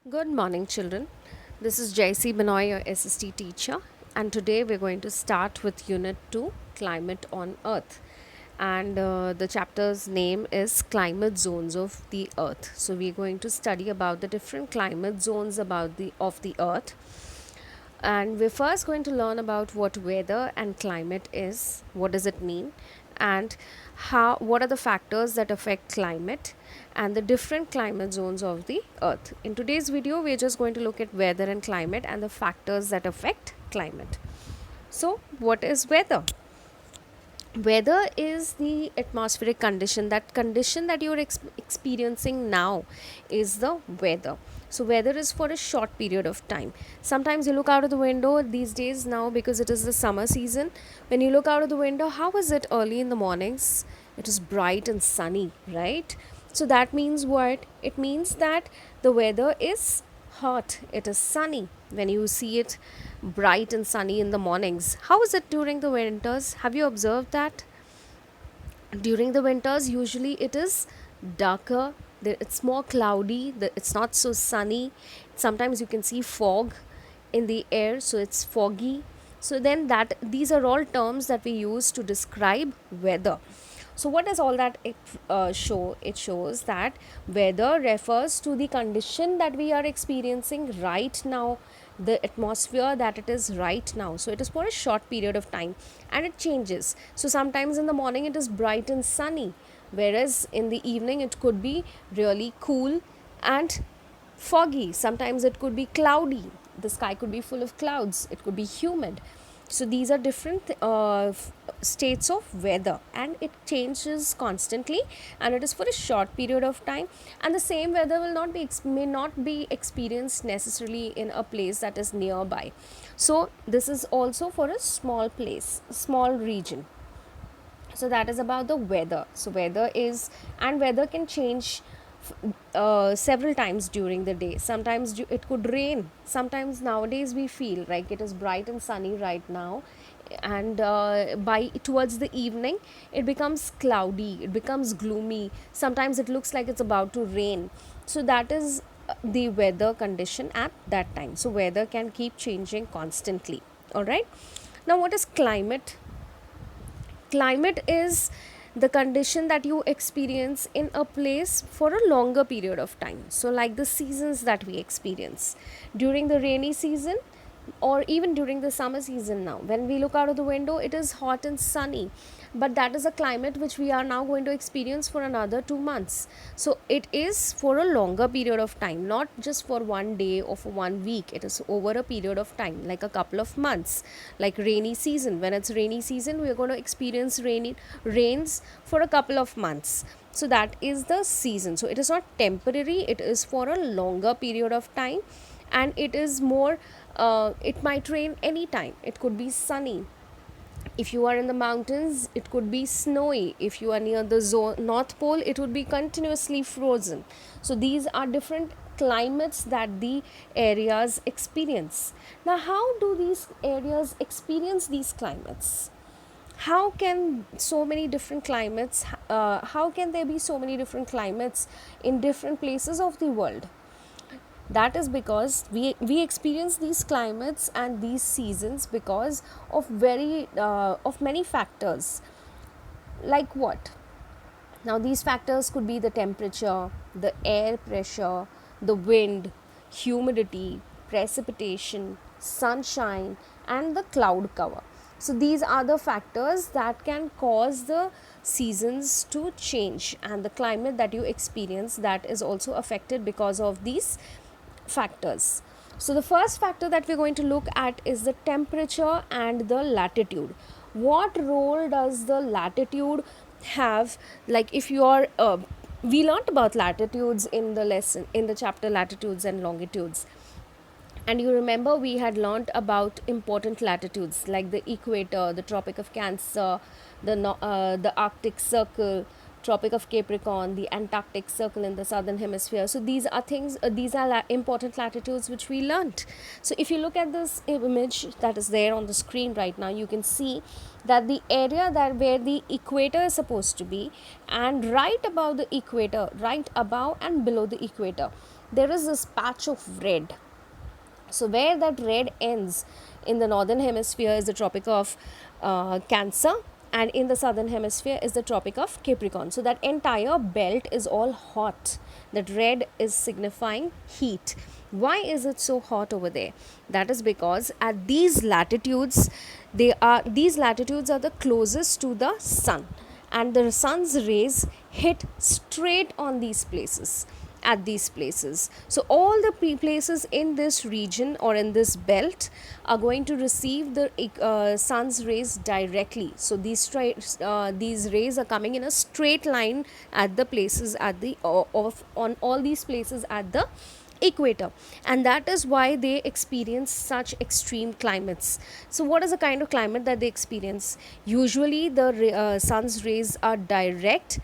Good morning, children. This is JC Benoy, your SST teacher, and today we're going to start with Unit 2 Climate on Earth. And the chapter's name is Climate Zones of the Earth. So, we're going to study about the different climate zones of the Earth, and we're first going to learn about what weather and climate is, what does it mean, and what are the factors that affect climate and the different climate zones of the earth. In today's video, we're just going to look at weather and climate and the factors that affect climate. So, what is weather? Weather is the atmospheric condition, that condition that you're experiencing now is the weather. So weather is for a short period of time. Sometimes you look out of the window these days now, because it is the summer season. When you look out of the window, how is it early in the mornings? It is bright and sunny, right? So that means what? It means that the weather is hot, it is sunny. When you see it bright and sunny in the mornings, how is it during the winters? Have you observed that? During the winters, usually it is darker, it's more cloudy, it's not so sunny. Sometimes you can see fog in the air, so it's foggy. So then that these are all terms that we use to describe weather. So what does all that show? It shows that weather refers to the condition that we are experiencing right now, the atmosphere that it is right now. So it is for a short period of time and it changes. So sometimes in the morning it is bright and sunny, whereas in the evening it could be really cool and foggy. Sometimes it could be cloudy, the sky could be full of clouds, it could be humid. So these are different states of weather, and it changes constantly, and it is for a short period of time. And the same weather will not be may not be experienced necessarily in a place that is nearby. So this is also for a small place, small region. So that is about the weather. So weather is, and weather can change several times during the day. Sometimes it could rain. Sometimes nowadays we feel like it is bright and sunny right now, and by towards the evening it becomes cloudy, it becomes gloomy. Sometimes it looks like it's about to rain. So that is the weather condition at that time. So weather can keep changing constantly. All right. Now, what is climate? Climate is the condition that you experience in a place for a longer period of time. So like the seasons that we experience during the rainy season, or even during the summer season. Now when we look out of the window, it is hot and sunny, but that is a climate which we are now going to experience for another 2 months. So it is for a longer period of time, not just for one day or for one week. It is over a period of time, like a couple of months. Like rainy season, when it's rainy season, we are going to experience rains for a couple of months. So that is the season. So it is not temporary, it is for a longer period of time, and it is more it might rain anytime. It could be sunny. If you are in the mountains, it could be snowy. If you are near the north pole, it would be continuously frozen. So these are different climates that the areas experience. Now, how do these areas experience these climates? How can so many different climates, how can there be so many different climates in different places of the world? That is because we experience these climates and these seasons because of many factors. Like what? Now these factors could be the temperature, the air pressure, the wind, humidity, precipitation, sunshine, and the cloud cover. So these are the factors that can cause the seasons to change, and the climate that you experience, that is also affected because of these factors. So the first factor that we're going to look at is the temperature and the latitude. What role does the latitude have? Like if you are we learnt about latitudes in the lesson, in the chapter latitudes and longitudes. And you remember we had learnt about important latitudes like the equator, the Tropic of Cancer, the Arctic Circle, Tropic of Capricorn, the Antarctic Circle in the southern hemisphere. So these are things, these are important latitudes which we learnt. So if you look at this image that is there on the screen right now, you can see that the area that where the equator is supposed to be, and right above the equator, right above and below the equator, there is this patch of red. So where that red ends in the northern hemisphere is the Tropic of Cancer, and in the southern hemisphere is the Tropic of Capricorn. So that entire belt is all hot. That red is signifying heat. Why is it so hot over there? That is because at these latitudes, these latitudes are the closest to the sun, and the sun's rays hit straight on these places, at these places. So all the places in this region or in this belt are going to receive the sun's rays directly. So these rays are coming in a straight line at the places at the on all these places at the equator, and that is why they experience such extreme climates. So what is the kind of climate that they experience? Usually the sun's rays are direct,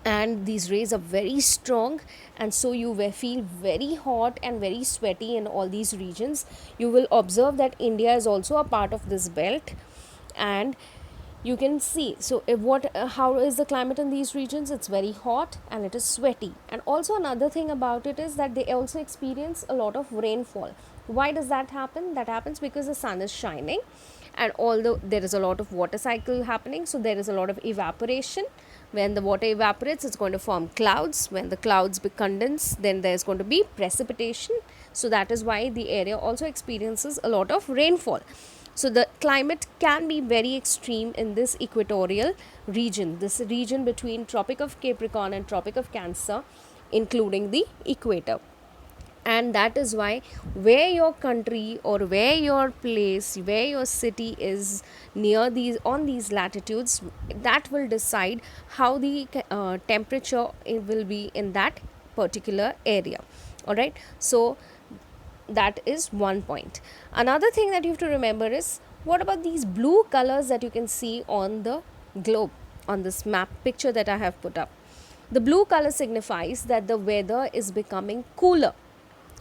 and these rays are very strong, and so you will feel very hot and very sweaty in all these regions. You will observe that India is also a part of this belt, and you can see. So how is the climate in these regions? It's very hot and it is sweaty. And also another thing about it is that they also experience a lot of rainfall. Why does that happen? That happens because the sun is shining, and although there is a lot of water cycle happening, so there is a lot of evaporation. When the water evaporates, it's going to form clouds. When the clouds condense, then there's going to be precipitation. So that is why the area also experiences a lot of rainfall. So the climate can be very extreme in this equatorial region, this region between Tropic of Capricorn and Tropic of Cancer, including the equator. And that is why where your country or where your place, where your city is near these, on these latitudes, that will decide how the temperature will be in that particular area. All right, so that is one point. Another thing that you have to remember is, what about these blue colors that you can see on the globe, on this map picture that I have put up? The blue color signifies that the weather is becoming cooler.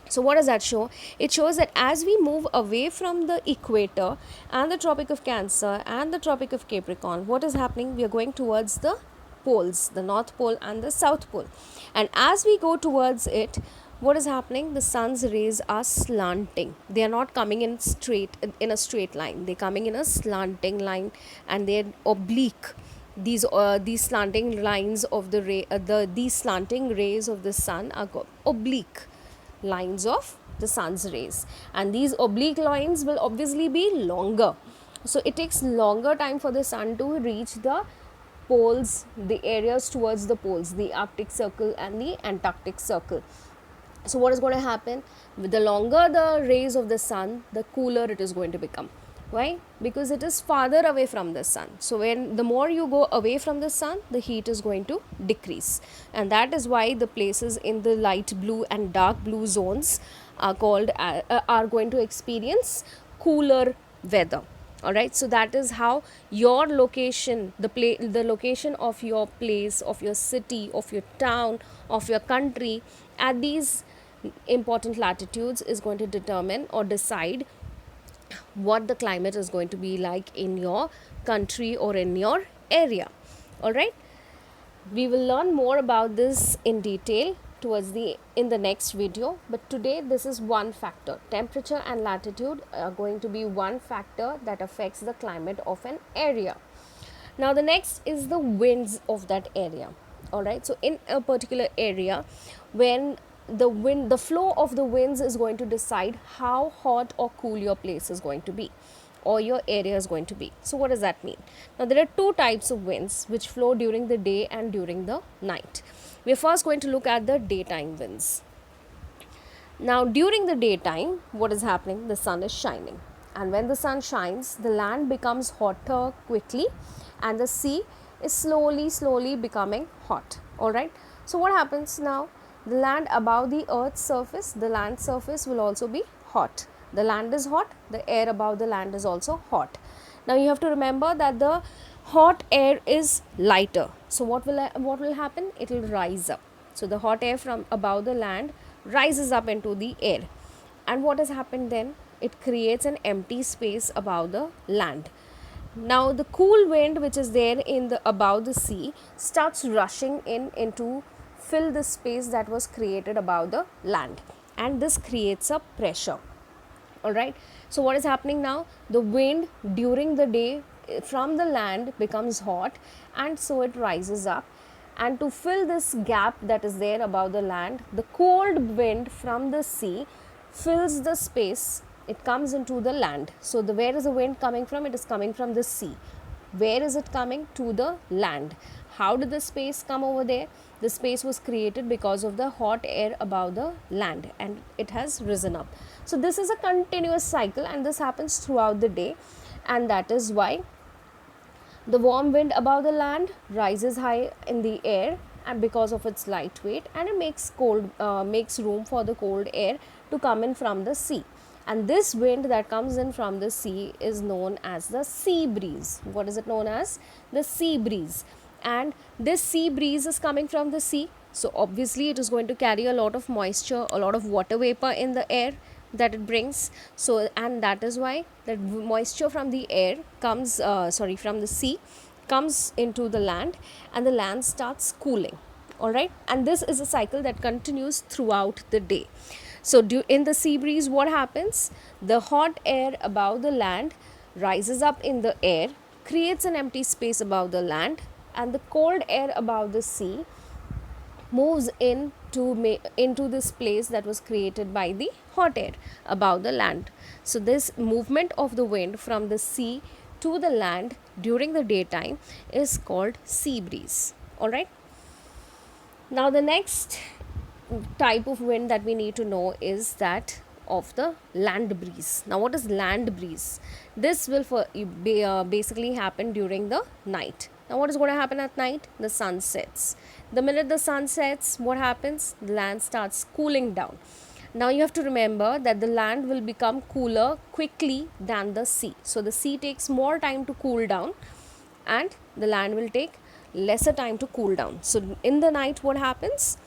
So what does that show? It shows that as we move away from the equator and the Tropic of Cancer and the Tropic of Capricorn, what is happening? We are going towards the poles, the North Pole and the South Pole. And as we go towards it, what is happening? The sun's rays are slanting. They are not coming in a straight line. They're coming in a slanting line, and they're oblique. These slanting lines of these slanting rays of the sun are oblique lines of the sun's rays, and these oblique lines will obviously be longer. So it takes longer time for the sun to reach the poles, the areas towards the poles, the Arctic Circle and the Antarctic Circle. So what is going to happen? With the longer the rays of the sun, the cooler it is going to become. Why? Because it is farther away from the sun. So when the more you go away from the sun, the heat is going to decrease, and that is why the places in the light blue and dark blue zones are going to experience cooler weather. All right, so that is how your location, the location of your place, of your city, of your town, of your country at these important latitudes is going to determine or decide what the climate is going to be like in your country or in your area. All right, we will learn more about this in detail in the next video, but today this is one factor. Temperature and latitude are going to be one factor that affects the climate of an area. Now the next is the winds of that area. All right, so in a particular area, when the flow of the winds is going to decide how hot or cool your place is going to be, or your area is going to be. So what does that mean? Now there are two types of winds which flow during the day and during the night. We are first going to look at the daytime winds. Now during the daytime, what is happening? The sun is shining, and when the sun shines, the land becomes hotter quickly, and the sea is slowly becoming hot. All right, so what happens now? The land above the earth's surface, the land surface will also be hot. The land is hot, the air above the land is also hot. Now you have to remember that the hot air is lighter. So what will happen? It will rise up. So the hot air from above the land rises up into the air. And what has happened then? It creates an empty space above the land. Now the cool wind which is there above the sea starts rushing into fill the space that was created above the land, and this creates a pressure. All right, so what is happening now? The wind during the day from the land becomes hot, and so it rises up, and to fill this gap that is there above the land, the cold wind from the sea fills the space. It comes into the land. So the where is the wind coming from? It is coming from the sea. Where is it coming? To the land. How did the space come over there? The space was created because of the hot air above the land, and it has risen up. So this is a continuous cycle, and this happens throughout the day, and that is why the warm wind above the land rises high in the air, and because of its light weight, and it makes room for the cold air to come in from the sea. And this wind that comes in from the sea is known as the sea breeze. What is it known as? The sea breeze. And this sea breeze is coming from the sea, so obviously it is going to carry a lot of moisture, a lot of water vapor in the air that it brings. So, and that is why that moisture from the air comes from the sea comes into the land, and the land starts cooling. All right, and this is a cycle that continues throughout the day. So in the sea breeze, what happens? The hot air above the land rises up in the air, creates an empty space above the land, and the cold air above the sea moves into this place that was created by the hot air above the land. So this movement of the wind from the sea to the land during the daytime is called sea breeze. All right, now the next type of wind that we need to know is that of the land breeze. Now what is land breeze? This will basically happen during the night. Now what is going to happen at night? The sun sets. The minute the sun sets, what happens? The land starts cooling down. Now you have to remember that the land will become cooler quickly than the sea. So the sea takes more time to cool down, and the land will take lesser time to cool down. So in the night, what happens?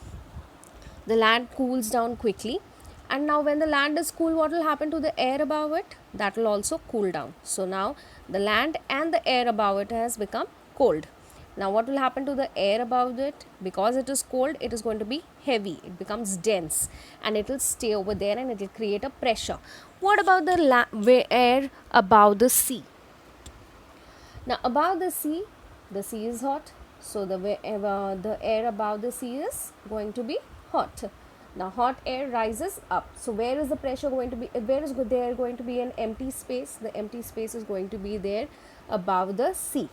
The land cools down quickly, and now when the land is cool, what will happen to the air above it? That will also cool down. So now the land and the air above it has become cold. Now what will happen to the air above it? Because it is cold, it is going to be heavy, it becomes dense, and it will stay over there, and it will create a pressure. What about the air above the sea? Now above the sea is hot, so the air above the sea is going to be hot. Now hot air rises up. So where is the pressure going to be? Where is there going to be an empty space? The empty space is going to be there above the sea.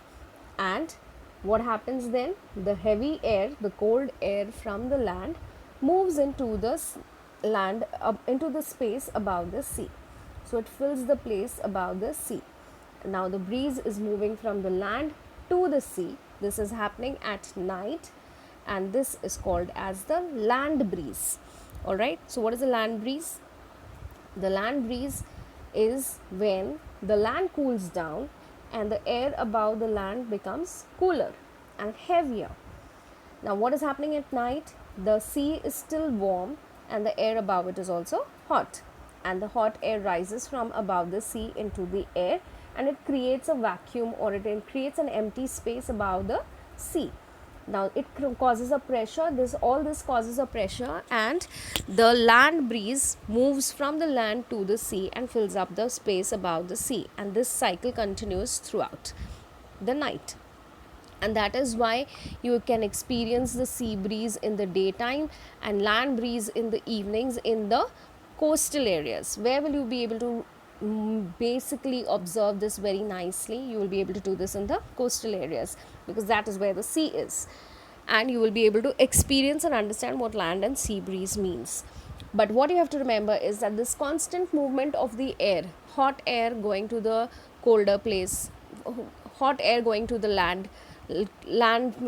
And what happens then? The heavy air, the cold air from the land moves into the land, into the space above the sea. So it fills the place above the sea. Now the breeze is moving from the land to the sea. This is happening at night, and this is called as the land breeze. All right, so what is the land breeze? The land breeze is when the land cools down and the air above the land becomes cooler and heavier. Now what is happening at night? The sea is still warm, and the air above it is also hot, and the hot air rises from above the sea into the air, and it creates a vacuum, or it creates an empty space above the sea. Now it causes a pressure. All this causes a pressure, and the land breeze moves from the land to the sea and fills up the space above the sea, and this cycle continues throughout the night. And that is why you can experience the sea breeze in the daytime and land breeze in the evenings in the coastal areas. Where will you be able to basically observe this very nicely? You will be able to do this in the coastal areas, because that is where the sea is, and you will be able to experience and understand what land and sea breeze means. But what you have to remember is that this constant movement of the air, hot air going to the colder place, hot air going to the land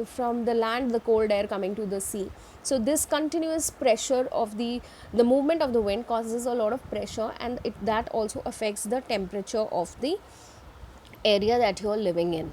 from the land, the cold air coming to the sea. So this continuous pressure of the movement of the wind causes a lot of pressure, and that also affects the temperature of the area that you are living in.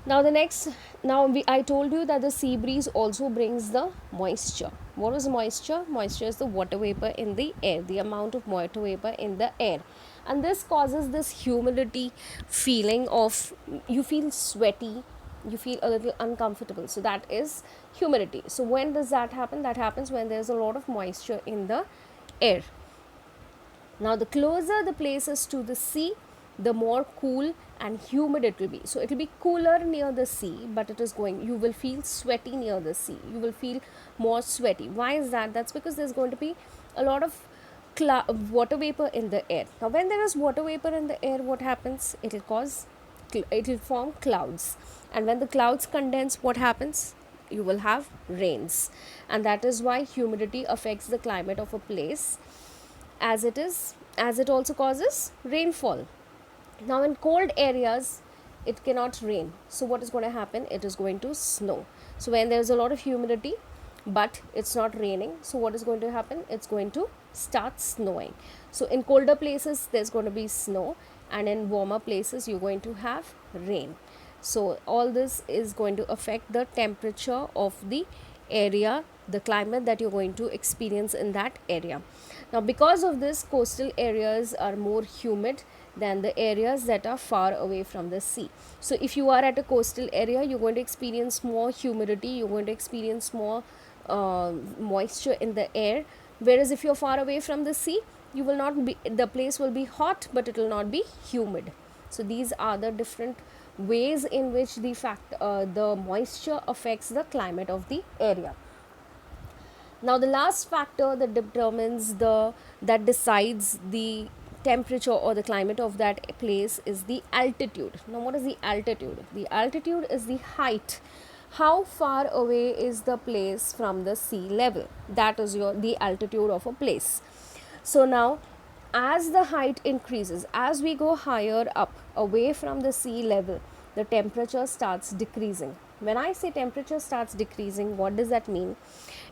Now I told you that the sea breeze also brings the moisture. What is moisture? Moisture is the water vapor in the air, the amount of water vapor in the air, and this causes this humidity feeling of, you feel sweaty, you feel a little uncomfortable. So that is humidity. So when does that happen? That happens when there's a lot of moisture in the air. Now, the closer the place is to the sea, the more cool and humid it will be. So, it will be cooler near the sea, but you will feel sweaty near the sea. You will feel more sweaty. Why is that? That's because there's going to be a lot of water vapor in the air. Now, when there is water vapor in the air, what happens? It will form clouds. And when the clouds condense, what happens? You will have rains. And that is why humidity affects the climate of a place, as it also causes rainfall. Now, in cold areas, it cannot rain. So, what is going to happen? It is going to snow. So, when there is a lot of humidity, but it's not raining, so what is going to happen? It's going to start snowing. So, in colder places, there's going to be snow, and in warmer places, you're going to have rain. So, all this is going to affect the temperature of the area, the climate that you're going to experience in that area. Now, because of this, coastal areas are more humid than the areas that are far away from the sea. So, if you are at a coastal area, you're going to experience more humidity, you're going to experience more moisture in the air. Whereas, if you're far away from the sea, you will not be, the place will be hot, but it will not be humid. So, these are the different ways in which the moisture affects the climate of the area. Now, the last factor that decides the temperature or the climate of that place is the altitude. Now, what is the altitude? The altitude is the height. How far away is the place from the sea level? That is the altitude of a place. So now, as the height increases, as we go higher up away from the sea level, the temperature starts decreasing. When I say temperature starts decreasing, what does that mean?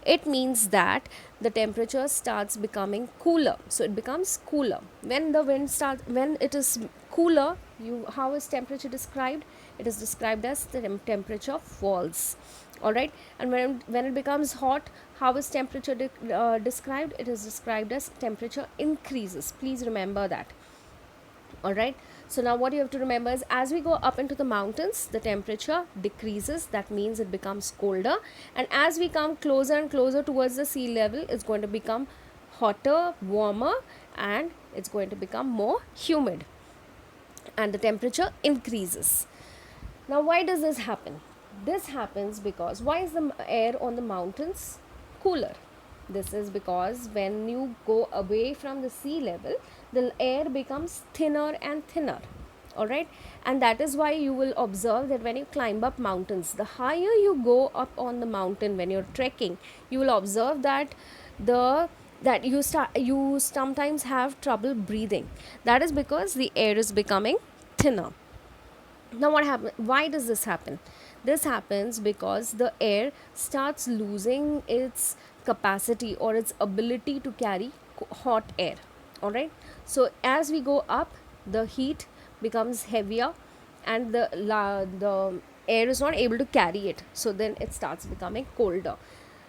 It means that the temperature starts becoming cooler. So it becomes cooler. When it is cooler, how is temperature described? It is described as the temperature falls. All right. And when it becomes hot, how is temperature described? It is described as temperature increases. Please remember that. All right. So now what you have to remember is, as we go up into the mountains, the temperature decreases. That means it becomes colder. And as we come closer and closer towards the sea level, it's going to become hotter, warmer, and it's going to become more humid. And the temperature increases. Now, why does this happen? This happens because, why is the air on the mountains cooler? This is because when you go away from the sea level, the air becomes thinner and thinner. All right. And that is why you will observe that when you climb up mountains, the higher you go up on the mountain, when you're trekking, you will observe that you sometimes have trouble breathing. That is because the air is becoming thinner. Now, what happens? Why does this happen? This happens because the air starts losing its capacity or its ability to carry hot air. All right. So as we go up, the heat becomes heavier, and the air is not able to carry it. So then it starts becoming colder.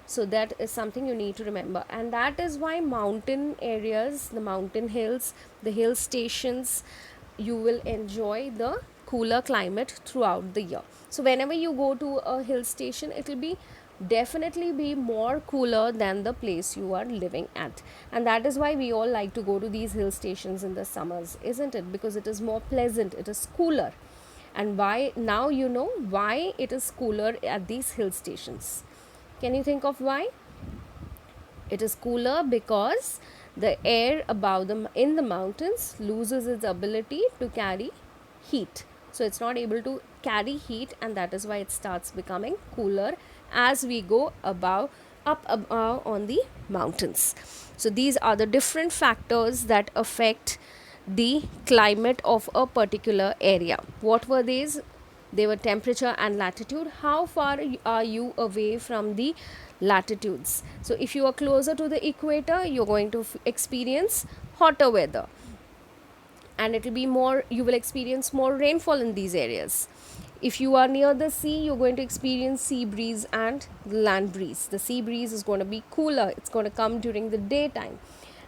So that is something you need to remember, and that is why mountain areas, the mountain hills, the hill stations, you will enjoy the cooler climate throughout the year. So whenever you go to a hill station, it will be definitely be more cooler than the place you are living at. And that is why we all like to go to these hill stations in the summers, isn't it? Because it is more pleasant, it is cooler. And why? Now you know why it is cooler at these hill stations. Can you think of why? It is cooler because the air above them in the mountains loses its ability to carry heat. So it's not able to carry heat, and that is why it starts becoming cooler as we go up above on the mountains. So these are the different factors that affect the climate of a particular area. What were these? They were temperature and latitude. How far are you away from the latitudes? So if you are closer to the equator, you're going to experience hotter weather, and it will be more, you will experience more rainfall in these areas. If you are near the sea, you're going to experience sea breeze and land breeze. The sea breeze is going to be cooler. It's going to come during the daytime,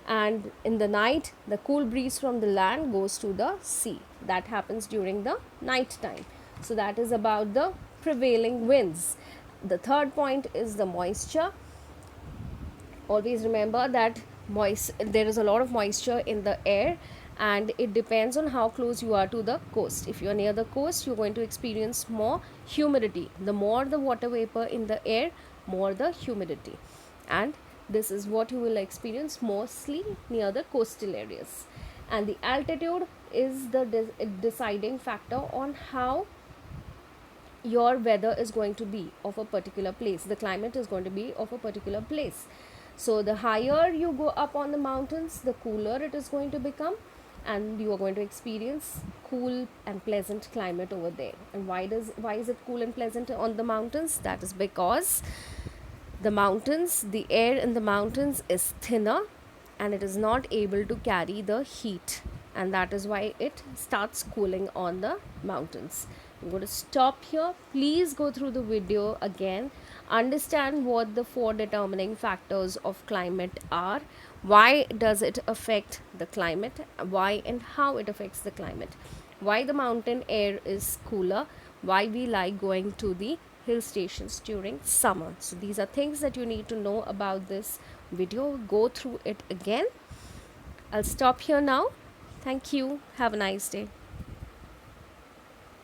and in the night, the cool breeze from the land goes to the sea. That happens during the night time. So that is about the prevailing winds. The third point is the moisture. Always remember that there is a lot of moisture in the air, and it depends on how close you are to the coast. If you are near the coast, you're going to experience more humidity. The more the water vapor in the air, more the humidity, and this is what you will experience mostly near the coastal areas. And the altitude is the deciding factor on how your weather is going to be of a particular place. The climate is going to be of a particular place. So the higher you go up on the mountains, the cooler it is going to become, and you are going to experience cool and pleasant climate over there. And why is it cool and pleasant on the mountains? That is because the air in the mountains is thinner, and it is not able to carry the heat, and that is why it starts cooling on the mountains. I'm going to stop here. Please go through the video again, understand what the four determining factors of climate are, why does it affect the climate, why and how it affects the climate, why the mountain air is cooler, why we like going to the hill stations during summer. So these are things that you need to know about this video. Go through it again. I'll stop here now. Thank you. Have a nice day.